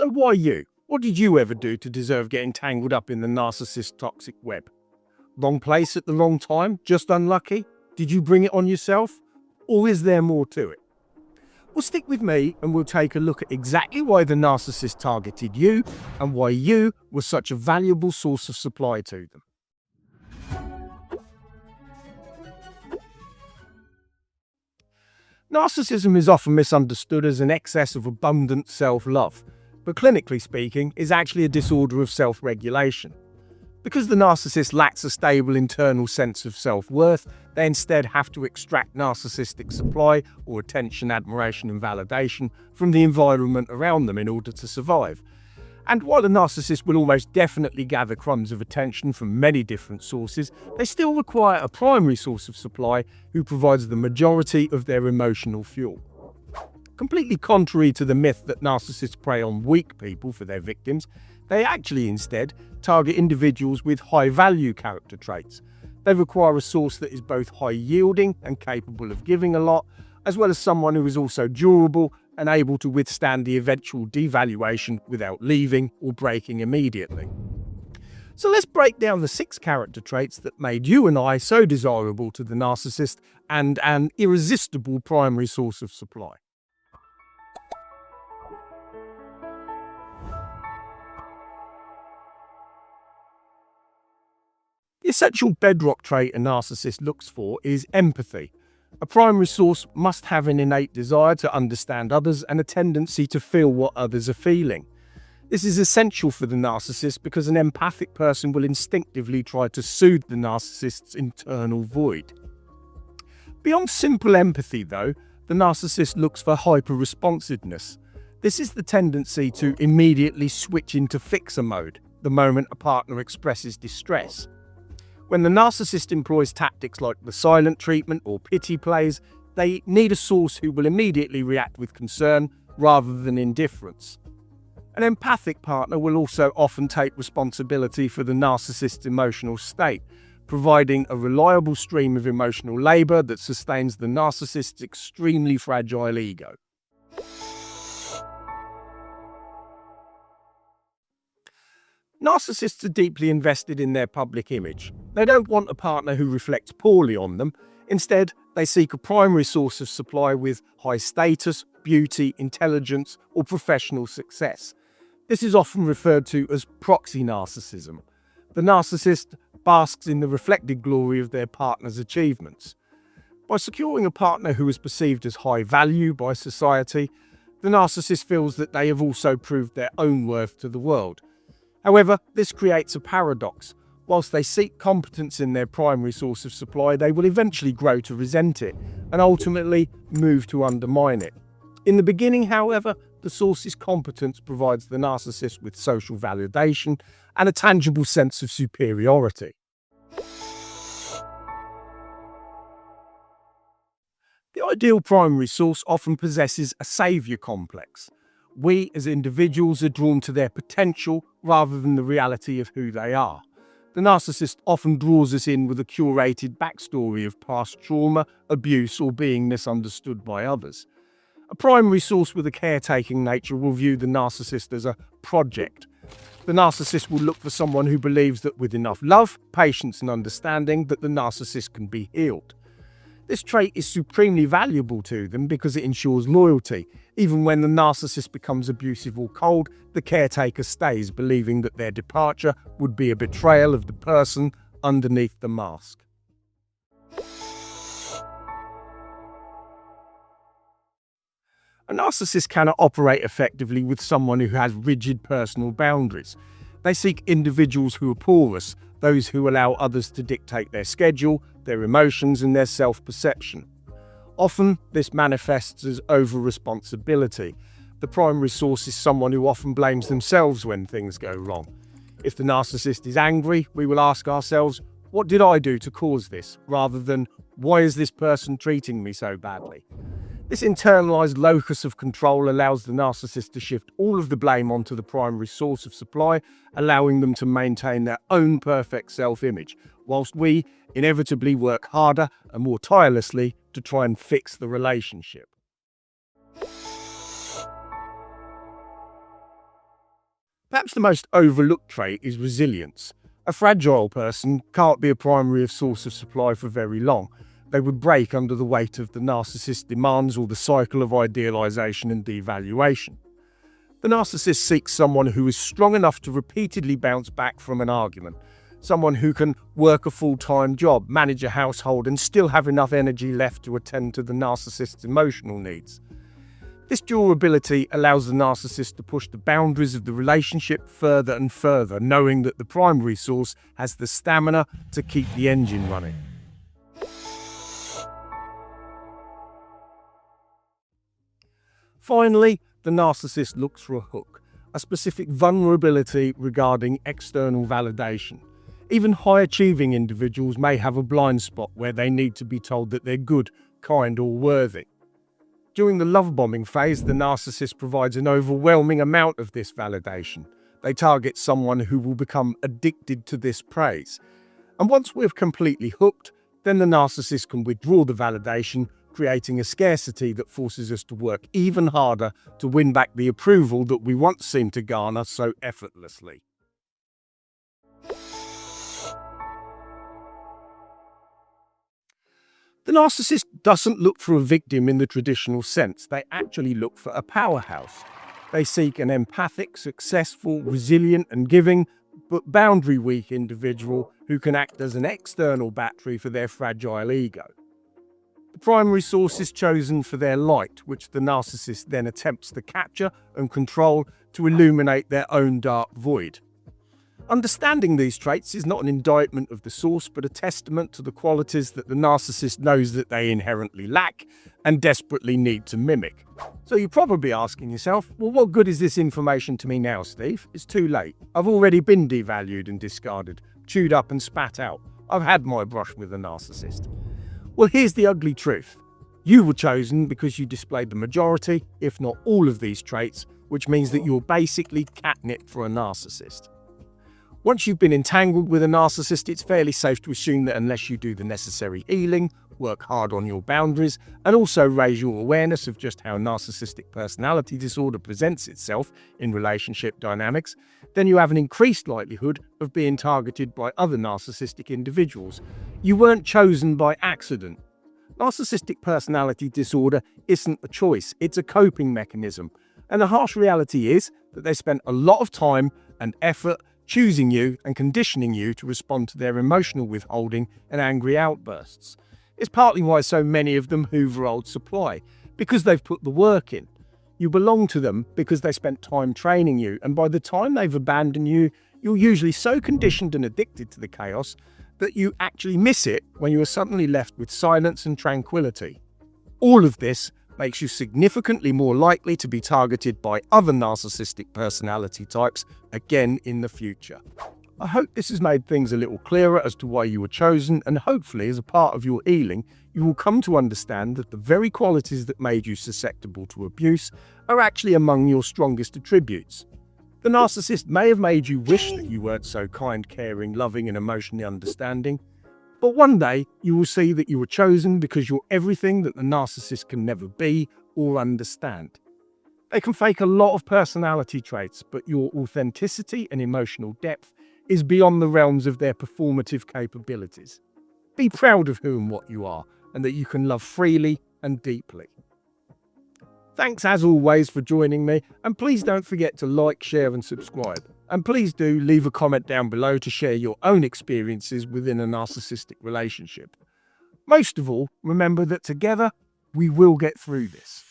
So why you? What did you ever do to deserve getting tangled up in the narcissist toxic web? Wrong place at the wrong time? Just unlucky? Did you bring it on yourself? Or is there more to it? Well, stick with me and we'll take a look at exactly why the narcissist targeted you and why you were such a valuable source of supply to them. Narcissism is often misunderstood as an excess of abundant self-love, but clinically speaking is actually a disorder of self-regulation. Because the narcissist lacks a stable internal sense of self-worth, they instead have to extract narcissistic supply or attention, admiration and validation from the environment around them in order to survive. And while a narcissist will almost definitely gather crumbs of attention from many different sources, they still require a primary source of supply who provides the majority of their emotional fuel. Completely contrary to the myth that narcissists prey on weak people for their victims, they actually instead target individuals with high-value character traits. They require a source that is both high-yielding and capable of giving a lot, as well as someone who is also durable and able to withstand the eventual devaluation without leaving or breaking immediately. So let's break down the 6 character traits that made you and I so desirable to the narcissist and an irresistible primary source of supply. The essential bedrock trait a narcissist looks for is empathy. A primary source must have an innate desire to understand others and a tendency to feel what others are feeling. This is essential for the narcissist because an empathic person will instinctively try to soothe the narcissist's internal void. Beyond simple empathy, though, the narcissist looks for hyper-responsiveness. This is the tendency to immediately switch into fixer mode the moment a partner expresses distress. When the narcissist employs tactics like the silent treatment or pity plays, they need a source who will immediately react with concern rather than indifference. An empathic partner will also often take responsibility for the narcissist's emotional state, providing a reliable stream of emotional labor that sustains the narcissist's extremely fragile ego. Narcissists are deeply invested in their public image. They don't want a partner who reflects poorly on them. Instead, they seek a primary source of supply with high status, beauty, intelligence, or professional success. This is often referred to as proxy narcissism. The narcissist basks in the reflected glory of their partner's achievements. By securing a partner who is perceived as high value by society, the narcissist feels that they have also proved their own worth to the world. However, this creates a paradox. Whilst they seek competence in their primary source of supply, they will eventually grow to resent it and ultimately move to undermine it. In the beginning, however, the source's competence provides the narcissist with social validation and a tangible sense of superiority. The ideal primary source often possesses a savior complex. We as individuals are drawn to their potential rather than the reality of who they are. The narcissist often draws us in with a curated backstory of past trauma, abuse, or being misunderstood by others. A primary source with a caretaking nature will view the narcissist as a project. The narcissist will look for someone who believes that with enough love, patience, and understanding that the narcissist can be healed. This trait is supremely valuable to them because it ensures loyalty. Even when the narcissist becomes abusive or cold, the caretaker stays, believing that their departure would be a betrayal of the person underneath the mask. A narcissist cannot operate effectively with someone who has rigid personal boundaries. They seek individuals who are porous, those who allow others to dictate their schedule, their emotions, and their self-perception. Often, this manifests as over-responsibility. The primary source is someone who often blames themselves when things go wrong. If the narcissist is angry, we will ask ourselves, what did I do to cause this? Rather than, why is this person treating me so badly? This internalized locus of control allows the narcissist to shift all of the blame onto the primary source of supply, allowing them to maintain their own perfect self-image, whilst we inevitably work harder and more tirelessly to try and fix the relationship. Perhaps the most overlooked trait is resilience. A fragile person can't be a primary source of supply for very long. They would break under the weight of the narcissist's demands or the cycle of idealization and devaluation. The narcissist seeks someone who is strong enough to repeatedly bounce back from an argument, someone who can work a full-time job, manage a household, and still have enough energy left to attend to the narcissist's emotional needs. This durability allows the narcissist to push the boundaries of the relationship further and further, knowing that the primary source has the stamina to keep the engine running. Finally, the narcissist looks for a hook, a specific vulnerability regarding external validation. Even high-achieving individuals may have a blind spot where they need to be told that they're good, kind, or worthy. During the love-bombing phase, the narcissist provides an overwhelming amount of this validation. They target someone who will become addicted to this praise. And once we're completely hooked, then the narcissist can withdraw the validation, creating a scarcity that forces us to work even harder to win back the approval that we once seemed to garner so effortlessly. The narcissist doesn't look for a victim in the traditional sense. They actually look for a powerhouse. They seek an empathic, successful, resilient, and giving, but boundary-weak individual who can act as an external battery for their fragile ego. The primary source is chosen for their light, which the narcissist then attempts to capture and control to illuminate their own dark void. Understanding these traits is not an indictment of the source, but a testament to the qualities that the narcissist knows that they inherently lack and desperately need to mimic. So you're probably asking yourself, well, what good is this information to me now, Steve? It's too late. I've already been devalued and discarded, chewed up and spat out. I've had my brush with a narcissist. Well, here's the ugly truth. You were chosen because you displayed the majority, if not all of these traits, which means that you're basically catnip for a narcissist. Once you've been entangled with a narcissist, it's fairly safe to assume that unless you do the necessary healing, work hard on your boundaries, and also raise your awareness of just how narcissistic personality disorder presents itself in relationship dynamics, then you have an increased likelihood of being targeted by other narcissistic individuals. You weren't chosen by accident. Narcissistic personality disorder isn't a choice, it's a coping mechanism. And the harsh reality is that they spent a lot of time and effort choosing you and conditioning you to respond to their emotional withholding and angry outbursts. It's partly why so many of them hoover old supply, because they've put the work in. You belong to them because they spent time training you, and by the time they've abandoned you, you're usually so conditioned and addicted to the chaos that you actually miss it when you are suddenly left with silence and tranquility. All of this makes you significantly more likely to be targeted by other narcissistic personality types again in the future. I hope this has made things a little clearer as to why you were chosen, and hopefully as a part of your healing, you will come to understand that the very qualities that made you susceptible to abuse are actually among your strongest attributes. The narcissist may have made you wish that you weren't so kind, caring, loving, and emotionally understanding, but one day you will see that you were chosen because you're everything that the narcissist can never be or understand. They can fake a lot of personality traits, but your authenticity and emotional depth is beyond the realms of their performative capabilities. Be proud of who and what you are, and that you can love freely and deeply. Thanks as always for joining me, and please don't forget to like, share and subscribe. And please do leave a comment down below to share your own experiences within a narcissistic relationship. Most of all, remember that together we will get through this.